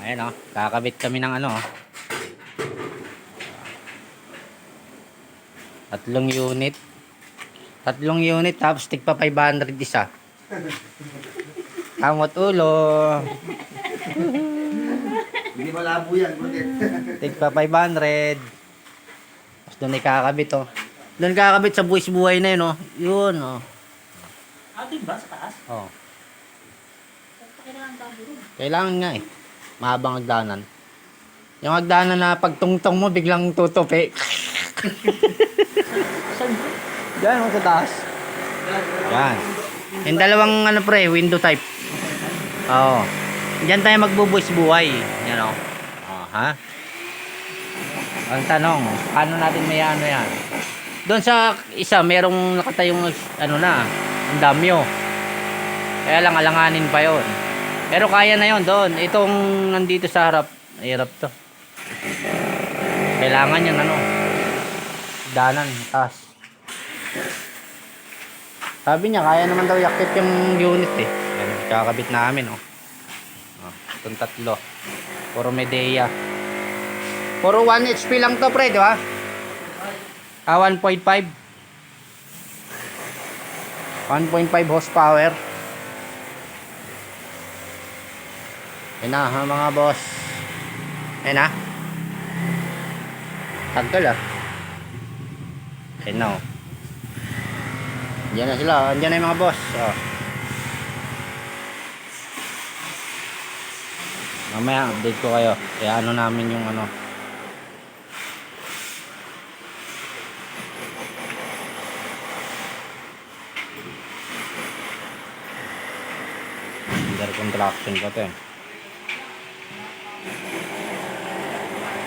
Ayan o, kakabit kami ng ano. Tatlong unit. Tatlong unit tapos tigpa 500 isa. Kamot ulo. Hindi malabo yan. Tigpa 500. Tapos doon ay kakabit o. Doon kakabit sa buwis buhay na yun o. Yun o. Atin ba sa taas? Oh. Kailangan tayo. Kailangan nga eh. Mahabang hagdanan. Yung hagdanan na pagtungtong mo biglang tutupi. Saan? Diyan mo sa taas. Yan. Yung dalawang ano pre, window type. Oo. Diyan tayo magbubuwis buhay. Yan o. Oh, ha? Ang tanong, paano natin may ano yan? Doon sa isa, merong nakatayong ano na, ang damyo. Kaya lang alanganin pa yon. Pero kaya na yon doon. Itong nandito sa harap, hirap to. Kailangan yan ano, danan, taas. Sabi niya, kaya naman daw yakit yung unit eh. Yan, kakabit namin oh. Oh, itong tatlo. Puro Medea. Puro 1 HP lang to pre, di ba? 1.5. 1.5 horsepower. Yan na ha mga boss. Yan na. Tagkal ah. Yan na oh. Diyan na sila. Diyan na yung mga boss. Oh. Mamaya update ko kayo. Kaya ano namin yung ano. Under construction pa to eh.